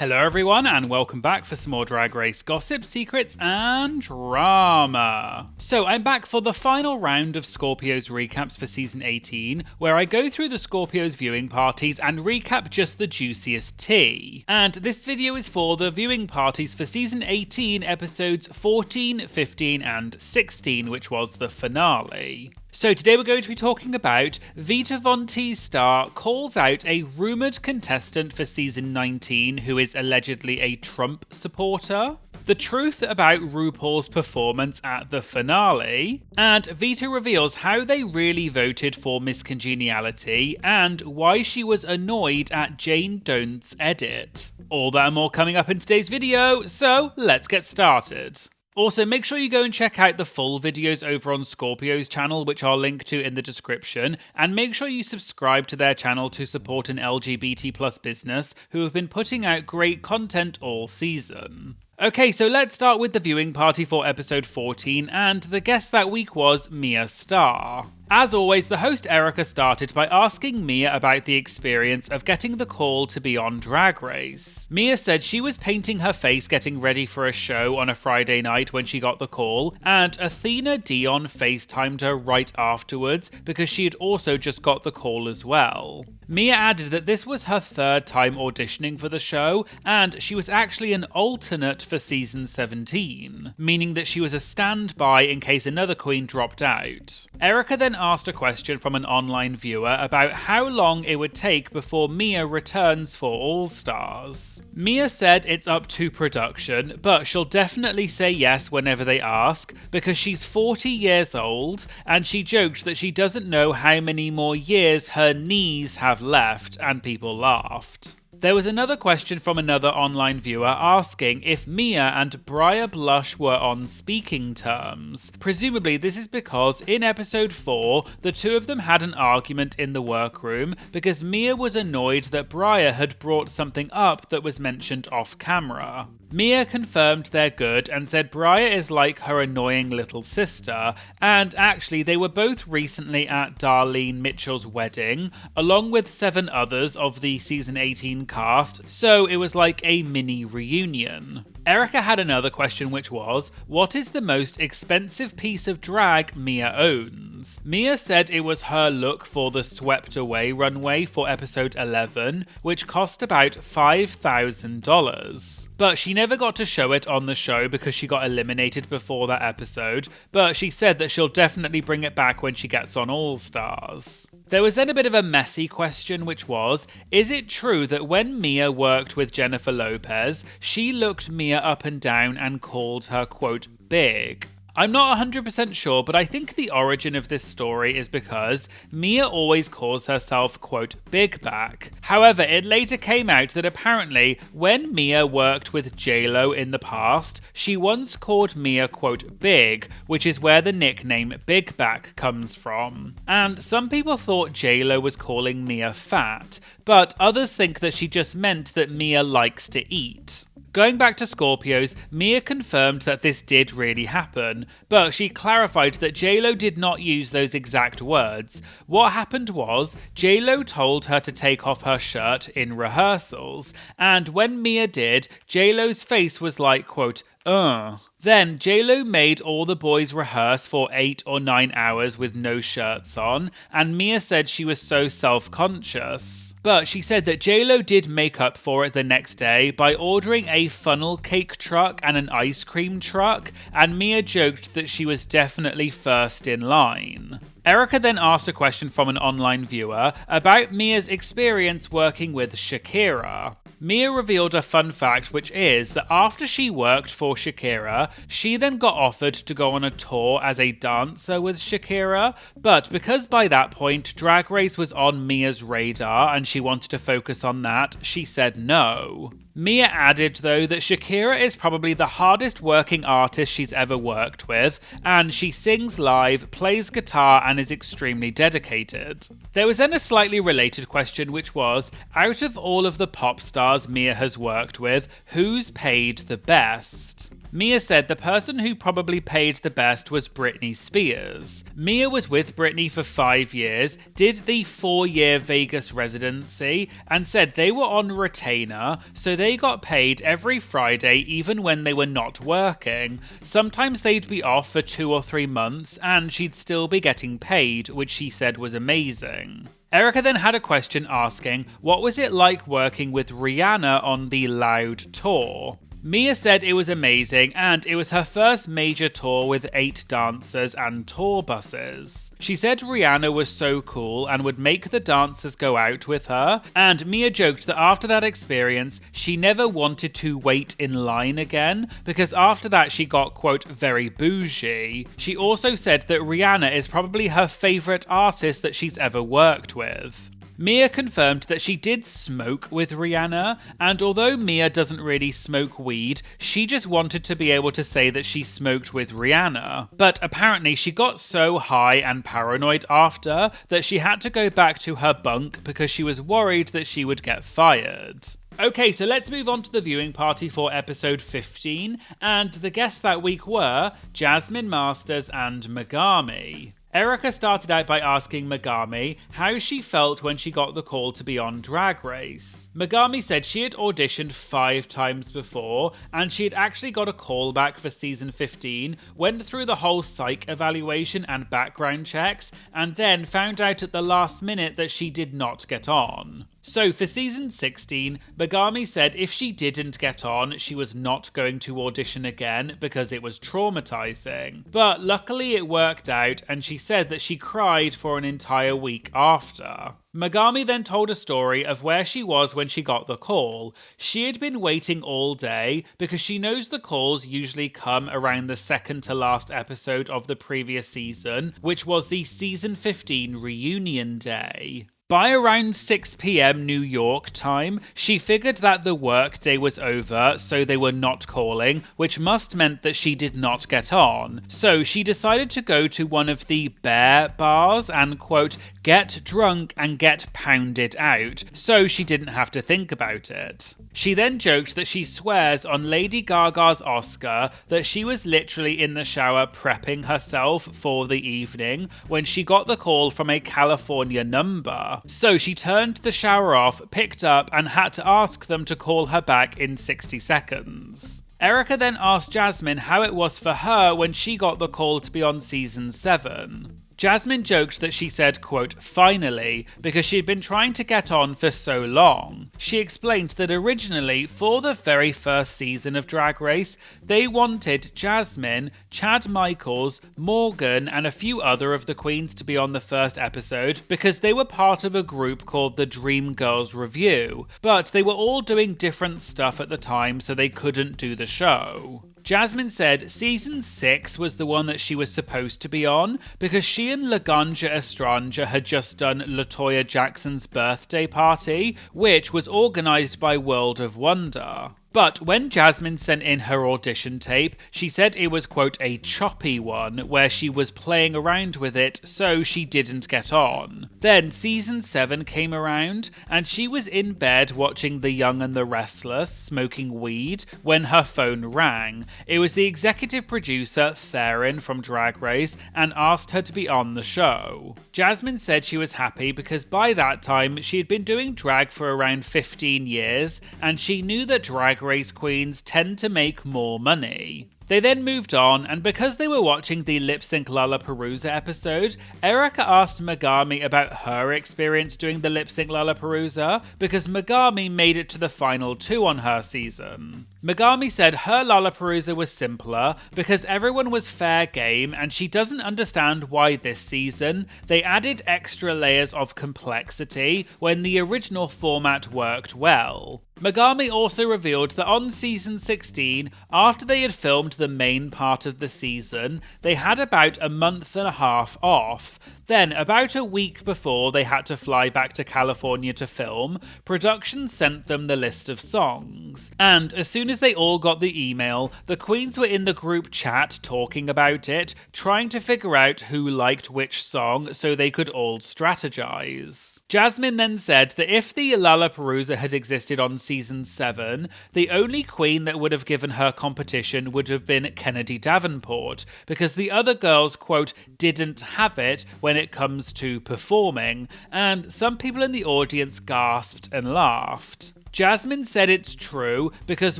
Hello everyone and welcome back for some more Drag Race gossip, secrets and drama. So I'm back for the final round of Scorpio's recaps for season 18, where I go through the Scorpio's viewing parties and recap just the juiciest tea. And this video is for the viewing parties for season 18 episodes 14, 15 and 16, which was the finale. So today we're going to be talking about Vita Von T's star calls out a rumoured contestant for season 19 who is allegedly a Trump supporter, the truth about RuPaul's performance at the finale, and Vita reveals how they really voted for Miss Congeniality and why she was annoyed at Jane Doe's edit. All that and more coming up in today's video, so let's get started. Also, make sure you go and check out the full videos over on Scorpio's channel, which I'll link to in the description, and make sure you subscribe to their channel to support an LGBT+ business who have been putting out great content all season. Okay, so let's start with the viewing party for episode 14, and the guest that week was Mia Starr. As always, the host Erica started by asking Mia about the experience of getting the call to be on Drag Race. Mia said she was painting her face getting ready for a show on a Friday night when she got the call, and Athena Dion FaceTimed her right afterwards because she had also just got the call as well. Mia added that this was her third time auditioning for the show, and she was actually an alternate for season 17, meaning that she was a standby in case another queen dropped out. Erica then asked a question from an online viewer about how long it would take before Mia returns for All Stars. Mia said it's up to production, but she'll definitely say yes whenever they ask, because she's 40 years old, and she joked that she doesn't know how many more years her knees have left, and people laughed. There was another question from another online viewer asking if Mia and Briar Blush were on speaking terms. Presumably this is because in episode 4, the two of them had an argument in the workroom because Mia was annoyed that Briar had brought something up that was mentioned off camera. Mia confirmed they're good and said Briar is like her annoying little sister, and actually they were both recently at Darlene Mitchell's wedding, along with 7 others of the season 18 cast, so it was like a mini reunion. Erica had another question, which was, what is the most expensive piece of drag Mia owns? Mia said it was her look for the Swept Away runway for episode 11, which cost about $5,000. But she never got to show it on the show because she got eliminated before that episode, but she said that she'll definitely bring it back when she gets on All Stars. There was then a bit of a messy question, which was, is it true that when Mia worked with Jennifer Lopez, she looked Mia up and down and called her, quote, big? I'm not 100% sure, but I think the origin of this story is because Mia always calls herself, quote, big back. However, it later came out that apparently when Mia worked with J.Lo in the past, she once called Mia, quote, big, which is where the nickname Big Back comes from. And some people thought J.Lo was calling Mia fat, but others think that she just meant that Mia likes to eat. Going back to Scorpio's, Mia confirmed that this did really happen, but she clarified that J.Lo did not use those exact words. What happened was, J.Lo told her to take off her shirt in rehearsals, and when Mia did, J.Lo's face was like, quote, Then J.Lo made all the boys rehearse for 8 or 9 hours with no shirts on, and Mia said she was so self-conscious. But she said that J.Lo did make up for it the next day by ordering a funnel cake truck and an ice cream truck, and Mia joked that she was definitely first in line. Erica then asked a question from an online viewer about Mia's experience working with Shakira. Mia revealed a fun fact, which is that after she worked for Shakira, she then got offered to go on a tour as a dancer with Shakira, but because by that point Drag Race was on Mia's radar and she wanted to focus on that, she said no. Mia added, though, that Shakira is probably the hardest working artist she's ever worked with, and she sings live, plays guitar, and is extremely dedicated. There was then a slightly related question, which was, out of all of the pop stars Mia has worked with, who's paid the best? Mia said the person who probably paid the best was Britney Spears. Mia was with Britney for 5 years, did the 4-year Vegas residency, and said they were on retainer, so they got paid every Friday even when they were not working. Sometimes they'd be off for 2 or 3 months, and she'd still be getting paid, which she said was amazing. Erica then had a question asking, what was it like working with Rihanna on the Loud tour? Mia said it was amazing, and it was her first major tour with 8 dancers and tour buses. She said Rihanna was so cool and would make the dancers go out with her, and Mia joked that after that experience, she never wanted to wait in line again, because after that she got, quote, very bougie. She also said that Rihanna is probably her favourite artist that she's ever worked with. Mia confirmed that she did smoke with Rihanna, and although Mia doesn't really smoke weed, she just wanted to be able to say that she smoked with Rihanna. But apparently she got so high and paranoid after that she had to go back to her bunk because she was worried that she would get fired. Okay, so let's move on to the viewing party for episode 15, and the guests that week were Jasmine Masters and Megami. Erica started out by asking Megami how she felt when she got the call to be on Drag Race. Megami said she had auditioned 5 times before, and she had actually got a call back for season 15, went through the whole psych evaluation and background checks, and then found out at the last minute that she did not get on. So for season 16, Megami said if she didn't get on, she was not going to audition again because it was traumatizing. But luckily it worked out, and she said that she cried for an entire week after. Megami then told a story of where she was when she got the call. She had been waiting all day because she knows the calls usually come around the second to last episode of the previous season, which was the season 15 reunion day. By around 6 p.m. New York time, she figured that the workday was over, so they were not calling, which must meant that she did not get on. So she decided to go to one of the bear bars and, quote, get drunk and get pounded out, so she didn't have to think about it. She then joked that she swears on Lady Gaga's Oscar that she was literally in the shower prepping herself for the evening when she got the call from a California number. So she turned the shower off, picked up, and had to ask them to call her back in 60 seconds. Erica then asked Jasmine how it was for her when she got the call to be on season 7. Jasmine joked that she said, quote, finally, because she had been trying to get on for so long. She explained that originally, for the very first season of Drag Race, they wanted Jasmine, Chad Michaels, Morgan, and a few other of the queens to be on the first episode because they were part of a group called the Dream Girls Review, but they were all doing different stuff at the time, so they couldn't do the show. Jasmine said season 6 was the one that she was supposed to be on because she and Laganja Estranja had just done LaToya Jackson's birthday party, which was organised by World of Wonder. But when Jasmine sent in her audition tape, she said it was, quote, a choppy one, where she was playing around with it, so she didn't get on. Then season 7 came around, and she was in bed watching The Young and the Restless, smoking weed, when her phone rang. It was the executive producer, Theron, from Drag Race, and asked her to be on the show. Jasmine said she was happy because by that time, she had been doing drag for around 15 years, and she knew that Drag Race queens tend to make more money. They then moved on, and because they were watching the Lip Sync Lollapalooza episode, Erica asked Megami about her experience doing the Lip Sync Lollapalooza, because Megami made it to the final 2 on her season. Megami said her Lollapalooza was simpler because everyone was fair game, and she doesn't understand why this season they added extra layers of complexity when the original format worked well. Megami also revealed that on season 16, after they had filmed the main part of the season, they had about a month and a half off. Then, about a week before they had to fly back to California to film, production sent them the list of songs. And as soon as they all got the email, the queens were in the group chat talking about it, trying to figure out who liked which song so they could all strategize. Jasmine then said that if the Lollapalooza had existed on season 7, the only queen that would have given her competition would have been Kennedy Davenport, because the other girls, quote, didn't have it when it comes to performing, and some people in the audience gasped and laughed. Jasmine said it's true because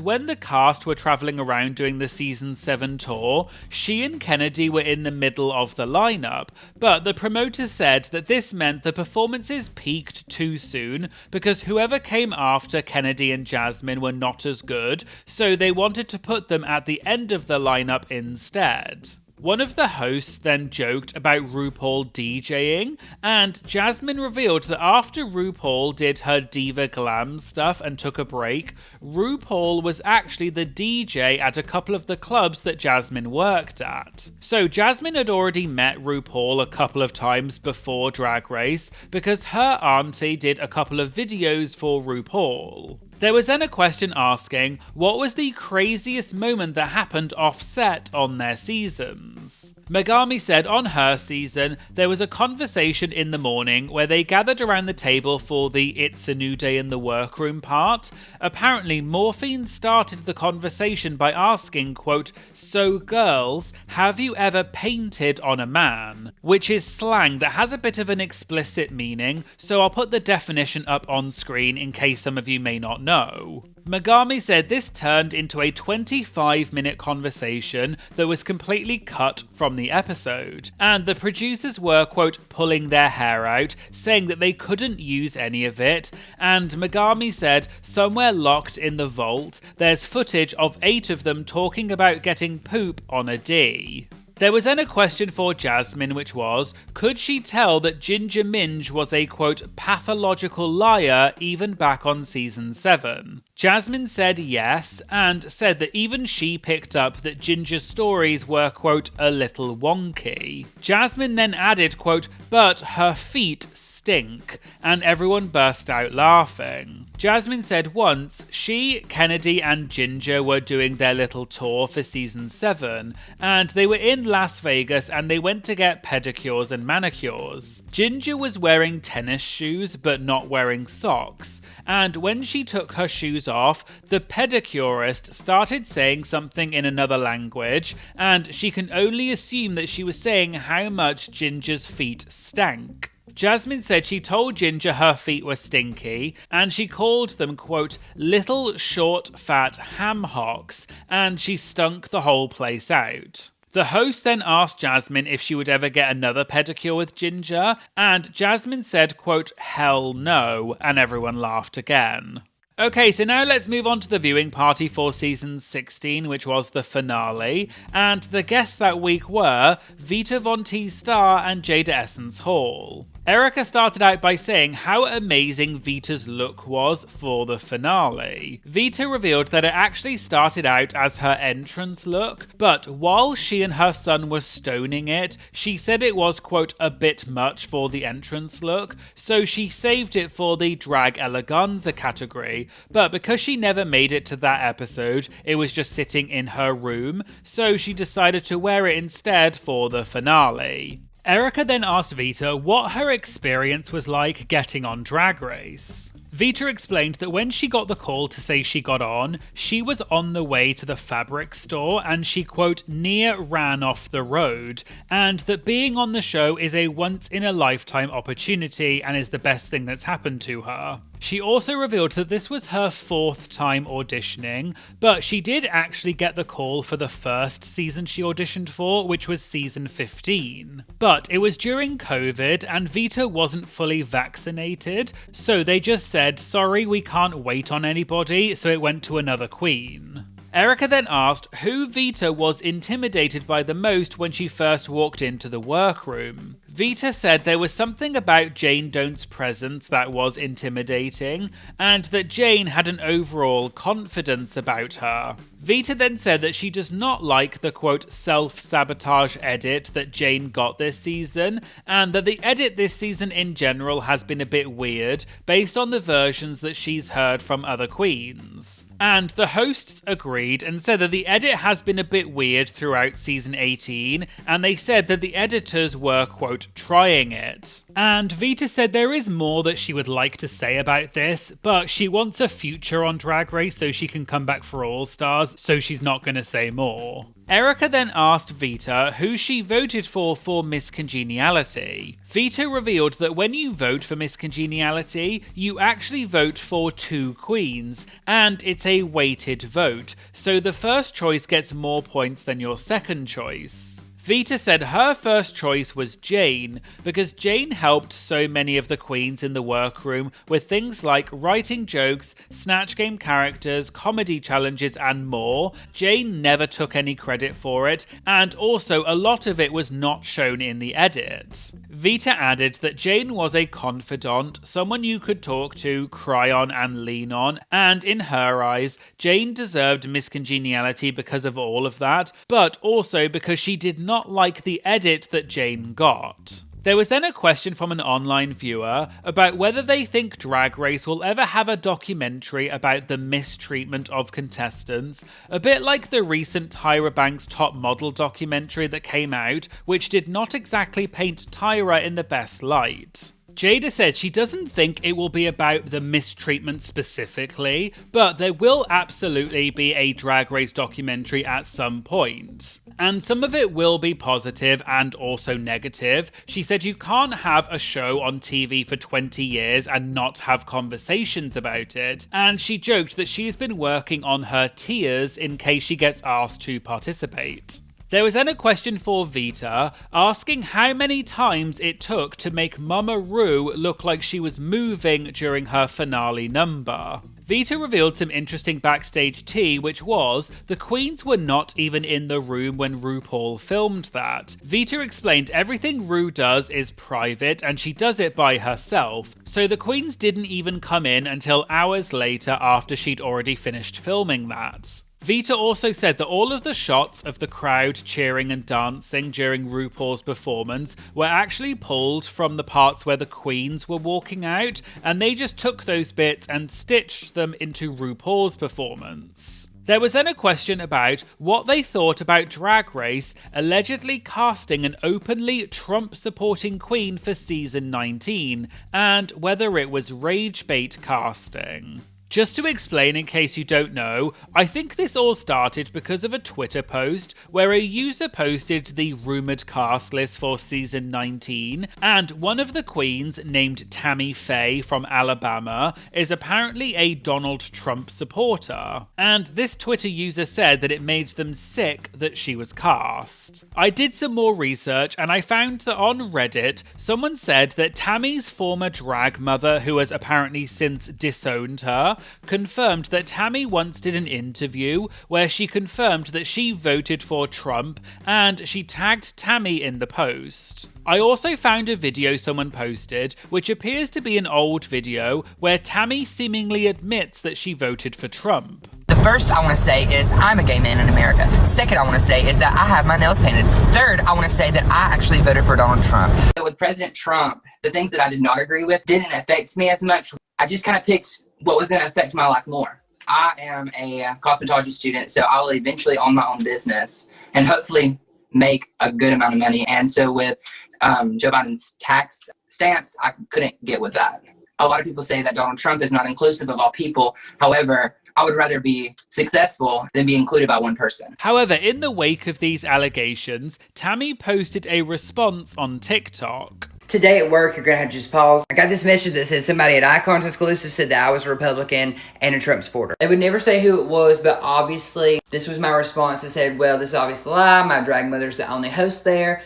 when the cast were travelling around doing the season 7 tour, she and Kennedy were in the middle of the lineup, but the promoters said that this meant the performances peaked too soon because whoever came after Kennedy and Jasmine were not as good, so they wanted to put them at the end of the lineup instead. One of the hosts then joked about RuPaul DJing, and Jasmine revealed that after RuPaul did her diva glam stuff and took a break, RuPaul was actually the DJ at a couple of the clubs that Jasmine worked at. So Jasmine had already met RuPaul a couple of times before Drag Race because her auntie did a couple of videos for RuPaul. There was then a question asking, what was the craziest moment that happened off-set on their seasons? Megami said on her season, there was a conversation in the morning where they gathered around the table for the It's a New Day in the Workroom part. Apparently, Morphine started the conversation by asking, quote, so girls, have you ever painted on a man? Which is slang that has a bit of an explicit meaning, so I'll put the definition up on screen in case some of you may not know. Megami said this turned into a 25-minute conversation that was completely cut from the episode, and the producers were, quote, pulling their hair out, saying that they couldn't use any of it, and Megami said somewhere locked in the vault, there's footage of 8 of them talking about getting poop on a D. There was then a question for Jasmine, which was, could she tell that Ginger Minj was a, quote, pathological liar even back on season 7? Jasmine said yes, and said that even she picked up that Ginger's stories were, quote, a little wonky. Jasmine then added, quote, but her feet stink, and everyone burst out laughing. Jasmine said once she, Kennedy, and Ginger were doing their little tour for season 7, and they were in Las Vegas and they went to get pedicures and manicures. Ginger was wearing tennis shoes but not wearing socks, and when she took her shoes off, the pedicurist started saying something in another language, and she can only assume that she was saying how much Ginger's feet stank. Jasmine said she told Ginger her feet were stinky, and she called them, quote, little short fat ham hocks, and she stunk the whole place out. The host then asked Jasmine if she would ever get another pedicure with Ginger, and Jasmine said, quote, hell no, and everyone laughed again. Okay, so now let's move on to the viewing party for season 16, which was the finale, and the guests that week were Vita Von T Star and Jada Essence Hall. Erica started out by saying how amazing Vita's look was for the finale. Vita revealed that it actually started out as her entrance look, but while she and her son were stoning it, she said it was, quote, a bit much for the entrance look, so she saved it for the drag eleganza category, but because she never made it to that episode, it was just sitting in her room, so she decided to wear it instead for the finale. Erica then asked Vita what her experience was like getting on Drag Race. Vita explained that when she got the call to say she got on, she was on the way to the fabric store and she, quote, near ran off the road, and that being on the show is a once-in-a-lifetime opportunity and is the best thing that's happened to her. She also revealed that this was her 4th time auditioning, but she did actually get the call for the first season she auditioned for, which was season 15. But it was during COVID and Vita wasn't fully vaccinated, so they just said, sorry, we can't wait on anybody, so it went to another queen. Erica then asked who Vita was intimidated by the most when she first walked into the workroom. Vita said there was something about Jane Doe's presence that was intimidating, and that Jane had an overall confidence about her. Vita then said that she does not like the quote self-sabotage edit that Jane got this season, and that the edit this season in general has been a bit weird based on the versions that she's heard from other queens. And the hosts agreed and said that the edit has been a bit weird throughout season 18, and they said that the editors were, quote, trying it. And Vita said there is more that she would like to say about this, but she wants a future on Drag Race so she can come back for All Stars, so she's not going to say more. Erica then asked Vita who she voted for Miss Congeniality. Vita revealed that when you vote for Miss Congeniality, you actually vote for 2 queens, and it's a weighted vote, so the first choice gets more points than your second choice. Vita said her first choice was Jane, because Jane helped so many of the queens in the workroom with things like writing jokes, Snatch Game characters, comedy challenges and more. Jane never took any credit for it, and also a lot of it was not shown in the edit. Vita added that Jane was a confidant, someone you could talk to, cry on and lean on, and in her eyes, Jane deserved Miss Congeniality because of all of that, but also because she did not like the edit that Jane got. There was then a question from an online viewer about whether they think Drag Race will ever have a documentary about the mistreatment of contestants, a bit like the recent Tyra Banks Top Model documentary that came out, which did not exactly paint Tyra in the best light. Jada said she doesn't think it will be about the mistreatment specifically, but there will absolutely be a Drag Race documentary at some point. And some of it will be positive and also negative. She said you can't have a show on TV for 20 years and not have conversations about it, and she joked that she's been working on her tears in case she gets asked to participate. There was then a question for Vita, asking how many times it took to make Mama Ru look like she was moving during her finale number. Vita revealed some interesting backstage tea, which was, the queens were not even in the room when RuPaul filmed that. Vita explained everything Ru does is private and she does it by herself, so the queens didn't even come in until hours later after she'd already finished filming that. Vita also said that all of the shots of the crowd cheering and dancing during RuPaul's performance were actually pulled from the parts where the queens were walking out, and they just took those bits and stitched them into RuPaul's performance. There was then a question about what they thought about Drag Race allegedly casting an openly Trump-supporting queen for season 19, and whether it was rage bait casting. Just to explain in case you don't know, I think this all started because of a Twitter post where a user posted the rumoured cast list for season 19, and one of the queens, named Tammy Faye from Alabama, is apparently a Donald Trump supporter. And this Twitter user said that it made them sick that she was cast. I did some more research and I found that on Reddit, someone said that Tammy's former drag mother, who has apparently since disowned her, confirmed that Tammy once did an interview where she confirmed that she voted for Trump, and she tagged Tammy in the post. I also found a video someone posted, which appears to be an old video, where Tammy seemingly admits that she voted for Trump. The first I want to say is I'm a gay man in America. Second I want to say is that I have my nails painted. Third, I want to say that I actually voted for Donald Trump. With President Trump, the things that I did not agree with didn't affect me as much. I just kind of picked what was going to affect my life more. I am a cosmetology student, so I will eventually own my own business and hopefully make a good amount of money. And so with Joe Biden's tax stance, I couldn't get with that. A lot of people say that Donald Trump is not inclusive of all people. However, I would rather be successful than be included by one person. However, in the wake of these allegations, Tammy posted a response on TikTok. Today at work, you're going to have to just pause. I got this message that says somebody at Icon Tuscaloosa said that I was a Republican and a Trump supporter. They would never say who it was, but obviously this was my response that said, well, this is obviously a lie. My drag mother's the only host there.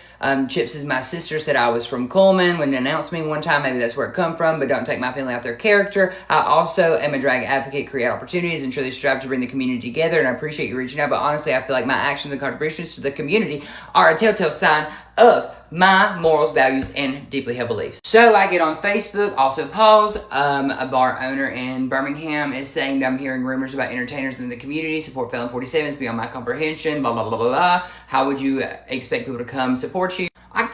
Chips is my sister, said I was from Coleman when they announced me one time. Maybe that's where it come from, but don't take my family out their character. I also am a drag advocate, create opportunities, and truly strive to bring the community together, and I appreciate you reaching out, but honestly, I feel like my actions and contributions to the community are a telltale sign of my morals, values, and deeply held beliefs. So I get on Facebook, also pause. A bar owner in Birmingham is saying that I'm hearing rumors about entertainers in the community support Felon 47 is beyond my comprehension, blah, blah, blah, blah, blah. How would you expect people to come support you?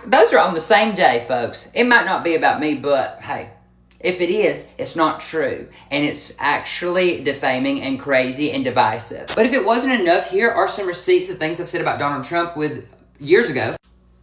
Those are on the same day, folks. It might not be about me, but hey, if it is, it's not true. And it's actually defaming and crazy and divisive. But if it wasn't enough, here are some receipts of things I've said about Donald Trump years ago.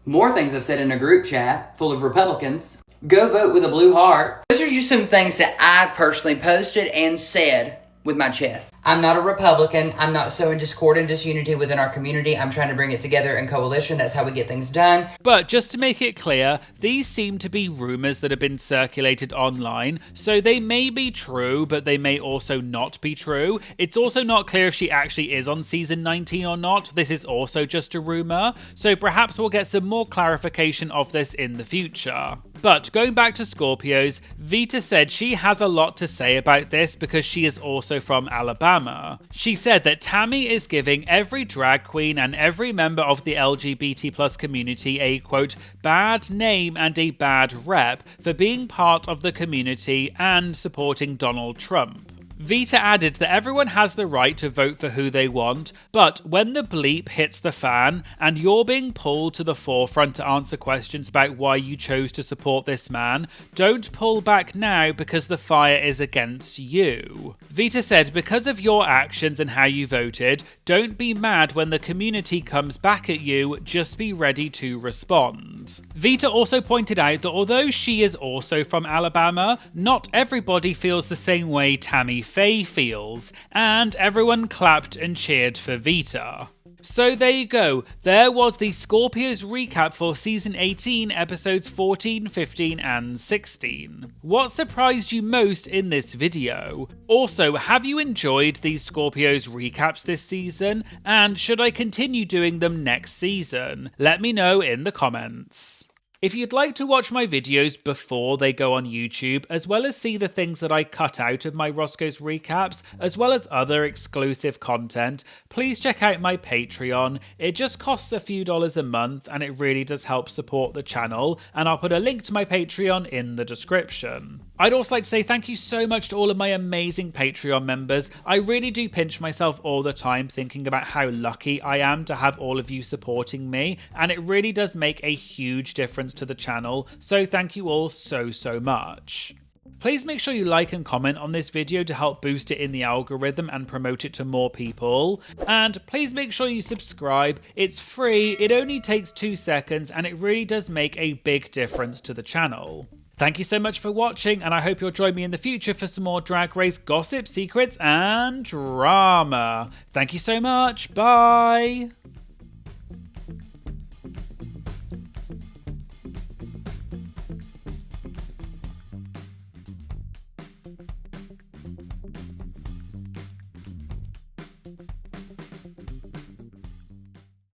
More things I've said in a group chat full of Republicans. Go vote with a blue heart. Those are just some things that I personally posted and said with my chest. I'm not a Republican. I'm not sowing discord and disunity within our community. I'm trying to bring it together in coalition. That's how we get things done. But just to make it clear, these seem to be rumours that have been circulated online, so they may be true, but they may also not be true. It's also not clear if she actually is on season 19 or not. This is also just a rumour, so perhaps we'll get some more clarification of this in the future. But going back to Scorpios, Vita said she has a lot to say about this because she is also from Alabama. She said that Tammy is giving every drag queen and every member of the LGBT+ community a, quote, bad name and a bad rep for being part of the community and supporting Donald Trump. Vita added that everyone has the right to vote for who they want, but when the bleep hits the fan and you're being pulled to the forefront to answer questions about why you chose to support this man, don't pull back now because the fire is against you. Vita said, because of your actions and how you voted, don't be mad when the community comes back at you, just be ready to respond. Vita also pointed out that although she is also from Alabama, not everybody feels the same way Tammy Faye feels, and everyone clapped and cheered for Vita. So there you go, there was the Scorpios recap for season 18, episodes 14, 15 and 16. What surprised you most in this video? Also, have you enjoyed these Scorpios recaps this season? And should I continue doing them next season? Let me know in the comments. If you'd like to watch my videos before they go on YouTube, as well as see the things that I cut out of my Roscoe's recaps, as well as other exclusive content, please check out my Patreon. It just costs a few dollars a month and it really does help support the channel, and I'll put a link to my Patreon in the description. I'd also like to say thank you so much to all of my amazing Patreon members. I really do pinch myself all the time thinking about how lucky I am to have all of you supporting me, and it really does make a huge difference to the channel, so thank you all so much. Please make sure you like and comment on this video to help boost it in the algorithm and promote it to more people. And please make sure you subscribe. It's free, it only takes 2 seconds, and it really does make a big difference to the channel. Thank you so much for watching, and I hope you'll join me in the future for some more Drag Race gossip, secrets, and drama. Thank you so much. Bye.